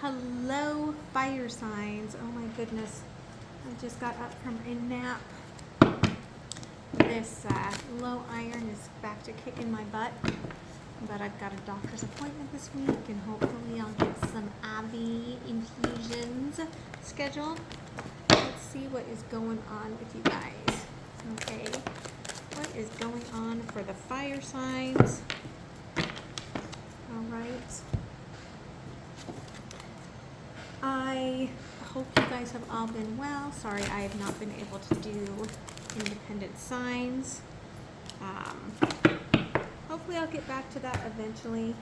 Hello, fire signs. Oh my goodness. I just got up from a nap. This low iron is back to kicking my butt. But I've got a doctor's appointment this week and hopefully I'll get some IV infusions scheduled. Let's see what is going on with you guys. Okay. What is going on for the fire signs? All right. I hope you guys have all been well. Sorry, I have not been able to do independent signs. Hopefully I'll get back to that eventually,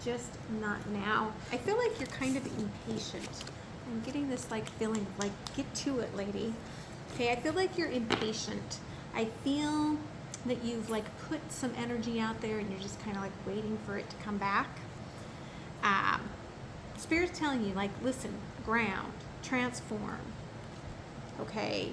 just not now. I feel like you're kind of impatient. I'm getting this feeling of get to it, lady. Okay, I feel like you're impatient. I feel that you've put some energy out there and you're just kind of waiting for it to come back. Spirit's telling you, listen, ground, transform. Okay,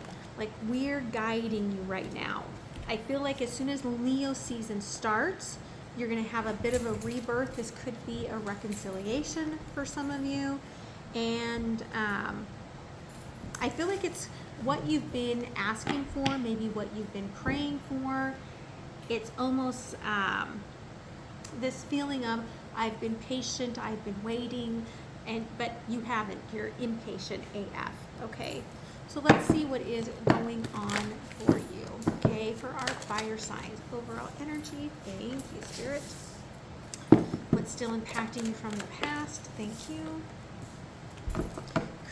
we're guiding you right now. I feel like as soon as Leo season starts, you're going to have a bit of a rebirth. This could be a reconciliation for some of you. And I feel like it's what you've been asking for, maybe what you've been praying for. It's almost this feeling of, I've been patient, I've been waiting, but you haven't. You're impatient AF, okay? So let's see what is going on for you, okay? For our fire signs, overall energy, thank you, Spirit. What's still impacting you from the past, thank you.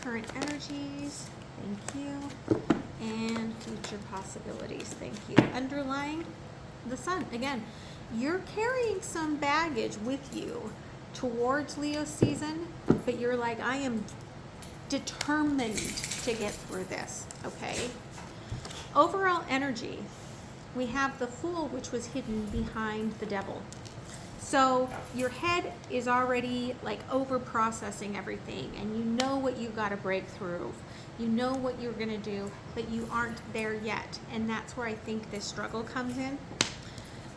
Current energies, thank you. And future possibilities, thank you. Underlying the sun, again, you're carrying some baggage with you towards Leo season, but you're I am determined to get through this, okay? Overall energy, we have the Fool, which was hidden behind the Devil. So your head is already over processing everything, and you know what you got to break through. You know what you're going to do, but you aren't there yet. And that's where I think this struggle comes in.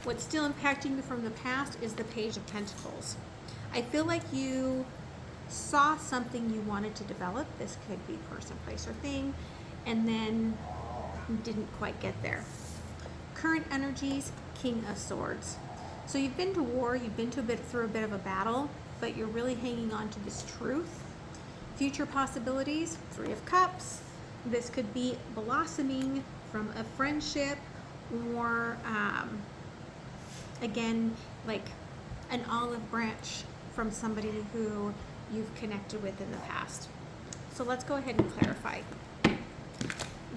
What's still impacting you from the past is the Page of Pentacles. I feel like you saw something you wanted to develop. This could be person, place, or thing, and then didn't quite get there. Current energies, King of Swords. So you've been to war, you've been through a bit of a battle, but you're really hanging on to this truth. Future possibilities, Three of Cups. This could be blossoming from a friendship, or again, an olive branch from somebody who you've connected with in the past. So let's go ahead and clarify.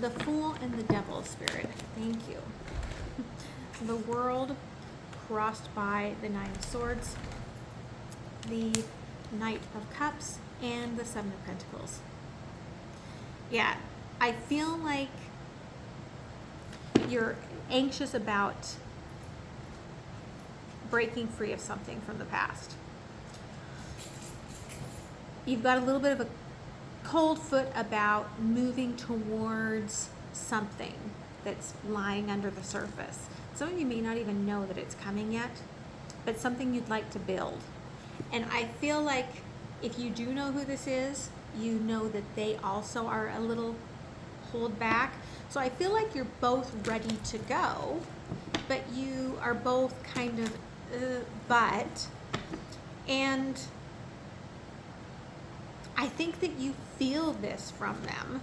The Fool and the Devil, Spirit, thank you. The World crossed by the Nine of Swords, the Knight of Cups, and the Seven of Pentacles. Yeah, I feel like you're anxious about breaking free of something from the past. You've got a little bit of a cold foot about moving towards something that's lying under the surface. Some of you may not even know that it's coming yet, but something you'd like to build. And I feel like if you do know who this is, you know that they also are a little hold back. So I feel like you're both ready to go, but you are both kind of and I think that you feel this from them,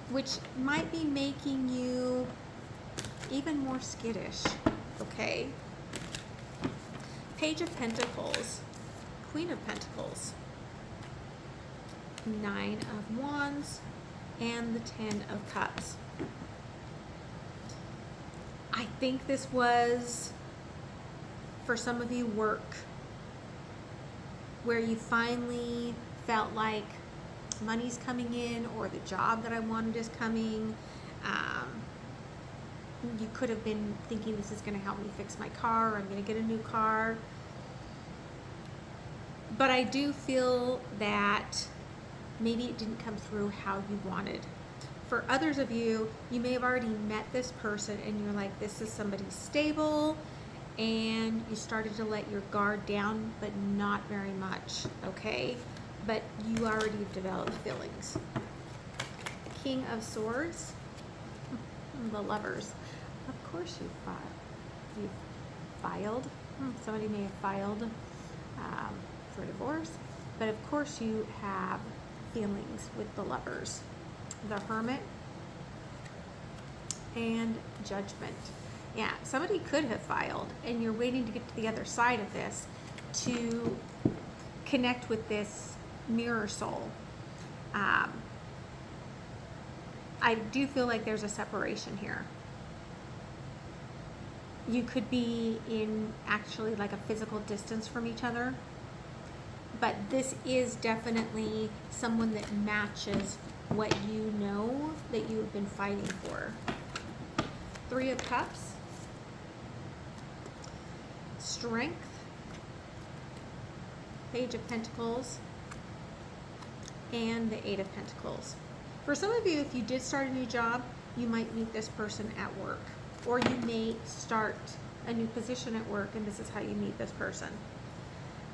which might be making you even more skittish, okay? Page of Pentacles, Queen of Pentacles, Nine of Wands, and the Ten of Cups. I think this was, for some of you, work, where you finally felt like money's coming in, or the job that I wanted is coming. You could have been thinking, this is going to help me fix my car, or I'm going to get a new car. But I do feel that maybe it didn't come through how you wanted. For others of you, you may have already met this person and you're like, this is somebody stable and you started to let your guard down, but not very much, okay? But you already developed feelings. King of Swords, the Lovers. Of course you filed. Somebody may have filed for divorce, but of course you have feelings with the Lovers. The Hermit and Judgment. Yeah, somebody could have filed, and you're waiting to get to the other side of this to connect with this mirror soul. I do feel like there's a separation here. You could be in actually like a physical distance from each other, but this is definitely someone that matches what you know that you have been fighting for. Three of Cups, Strength, Page of Pentacles, and the Eight of Pentacles. For some of you, if you did start a new job, you might meet this person at work, or you may start a new position at work and this is how you meet this person.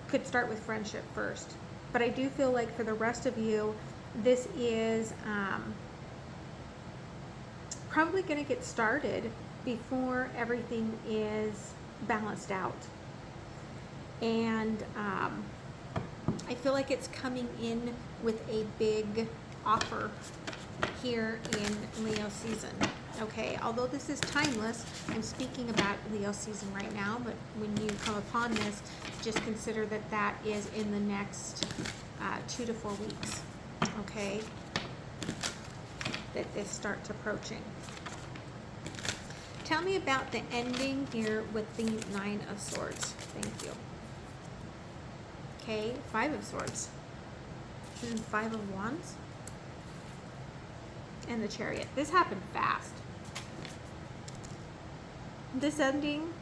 Could start with friendship first, but I do feel like for the rest of you, this is probably going to get started before everything is balanced out. And I feel like it's coming in with a big offer here in Leo season. Okay, although this is timeless, I'm speaking about Leo season right now, but when you come upon this, just consider that that is in the next 2 to 4 weeks. Okay, that this starts approaching. Tell me about the ending here with the Nine of Swords. Thank you. Okay, Five of Swords. And Five of Wands. And the Chariot. This happened fast. This ending,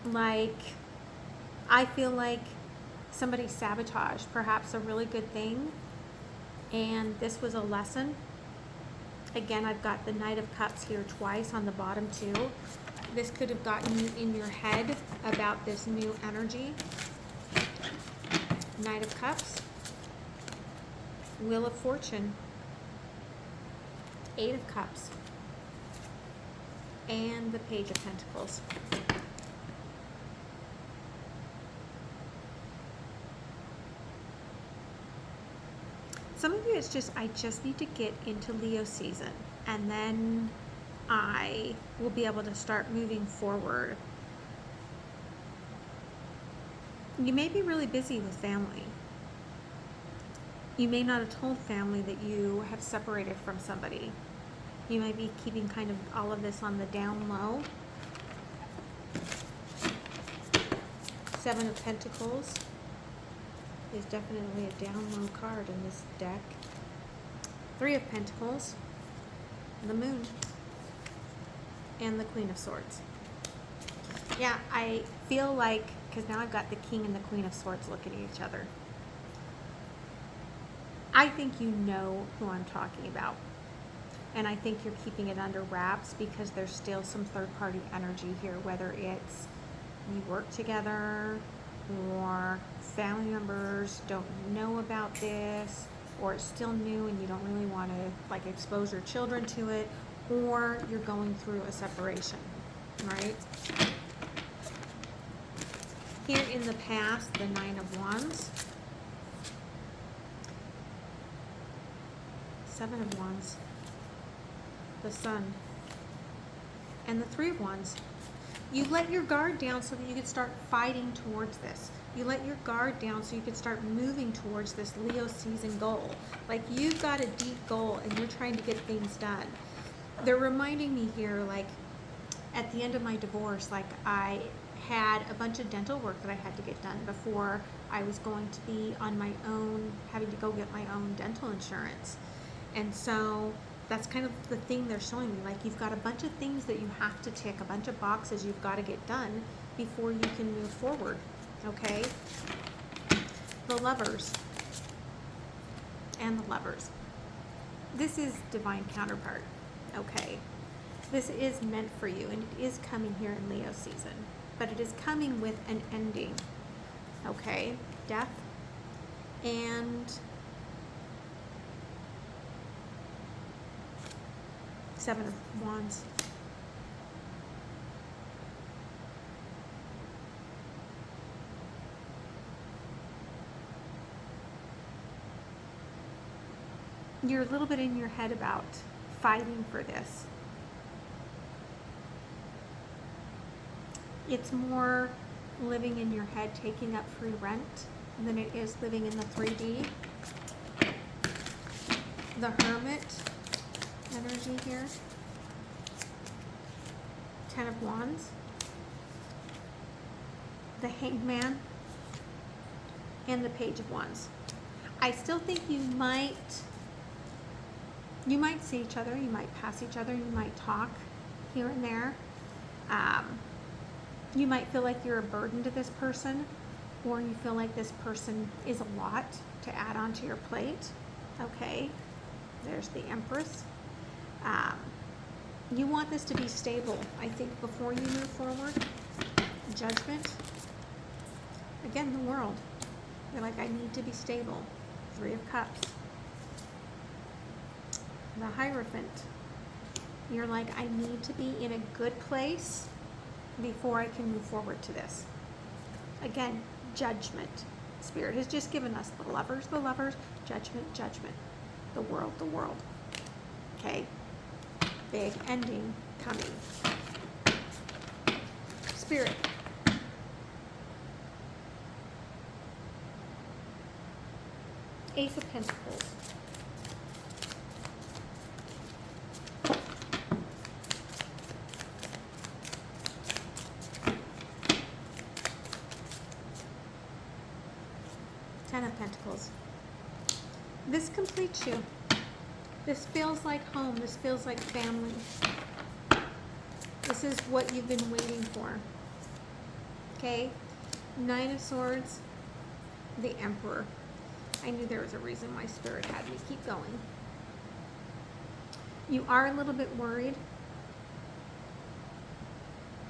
like, I feel like somebody sabotaged perhaps a really good thing, and this was a lesson. Again, I've got the Knight of Cups here twice on the bottom too. This could have gotten you in your head about this new energy. Knight of Cups, Wheel of Fortune, Eight of Cups, and the Page of Pentacles. Some of you, it's just, I just need to get into Leo season, and then I will be able to start moving forward. You may be really busy with family. You may not have told family that you have separated from somebody. You might be keeping kind of all of this on the down low. Seven of Pentacles is definitely a down low card in this deck. Three of Pentacles, the Moon, and the Queen of Swords. Yeah, I feel like, because now I've got the King and the Queen of Swords looking at each other. I think you know who I'm talking about. And I think you're keeping it under wraps because there's still some third-party energy here, whether it's you work together or family members don't know about this, or it's still new and you don't really want to like expose your children to it, or you're going through a separation, right? Here in the past, the Nine of Wands, Seven of Wands, the Sun, and the Three of Wands. You let your guard down so that you could start fighting towards this. You let your guard down so you could start moving towards this Leo season goal. Like, you've got a deep goal and you're trying to get things done. They're reminding me here, like, at the end of my divorce, like, I had a bunch of dental work that I had to get done before I was going to be on my own, having to go get my own dental insurance. And so that's kind of the thing they're showing me. Like, you've got a bunch of things that you have to tick, a bunch of boxes you've got to get done before you can move forward, okay? The Lovers and the Lovers. This is divine counterpart. Okay. This is meant for you, and it is coming here in Leo season, but it is coming with an ending. Okay. Death and Seven of Wands. You're a little bit in your head about fighting for this. It's more living in your head, taking up free rent, than it is living in the 3D. The Hermit energy here. Ten of Wands. The Hanged Man. And the Page of Wands. I still think you might see each other, you might pass each other, you might talk here and there. You might feel like you're a burden to this person, or you feel like this person is a lot to add onto your plate. Okay, there's the Empress. You want this to be stable, I think, before you move forward. Judgment. Again, the World. You're like, I need to be stable. Three of Cups. The Hierophant. You're like, I need to be in a good place before I can move forward to this. Again, Judgment. Spirit has just given us the Lovers, Judgment, Judgment. The World. Okay? Big ending coming. Spirit. Ace of Pentacles. Ten of Pentacles. This completes you. This feels like home. This feels like family. This is what you've been waiting for. Okay? Nine of Swords. The Emperor. I knew there was a reason why Spirit had me keep going. You are a little bit worried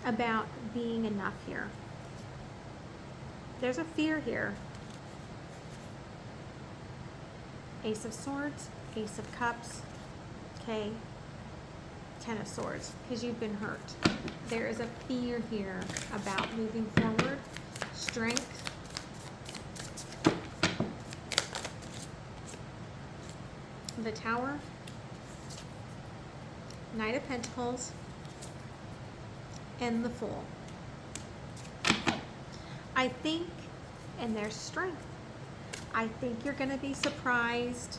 about being enough here. There's a fear here. Ace of Swords, Ace of Cups, okay, Ten of Swords, because you've been hurt. There is a fear here about moving forward. Strength. The Tower. Knight of Pentacles. And the Fool. I think, and there's strength. I think you're going to be surprised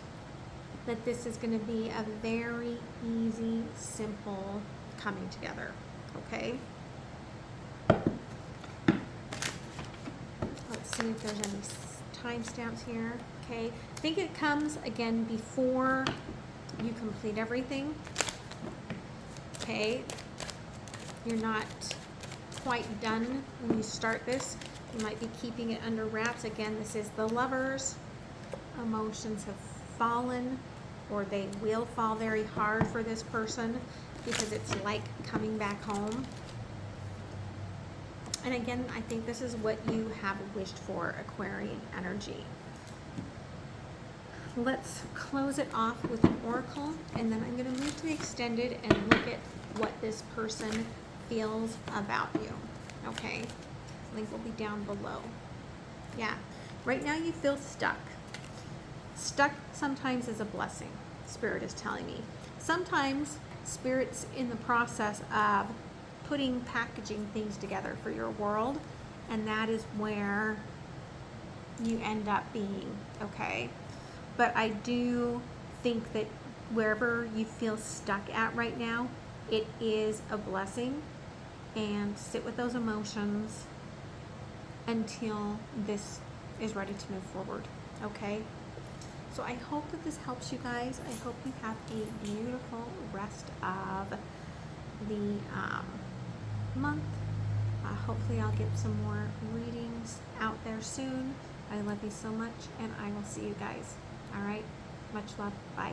that this is going to be a very easy, simple coming together. Okay? Let's see if there's any timestamps here. Okay? I think it comes again before you complete everything. Okay? You're not quite done when you start this. You might be keeping it under wraps. Again, this is the Lovers. Emotions have fallen, or they will fall very hard for this person because it's like coming back home. And again, I think this is what you have wished for, Aquarian energy. Let's close it off with an oracle, and then I'm going to move to the extended and look at what this person feels about you. Okay? Link will be down below. Yeah. Right now you feel stuck. Stuck sometimes is a blessing, Spirit is telling me. Sometimes Spirit's in the process of packaging things together for your world, and that is where you end up being, okay? But I do think that wherever you feel stuck at right now, it is a blessing, and sit with those emotions until this is ready to move forward, okay? So I hope that this helps you guys. I hope you have a beautiful rest of the month. Hopefully I'll get some more readings out there soon. I love you so much, and I will see you guys. All right? Much love. Bye.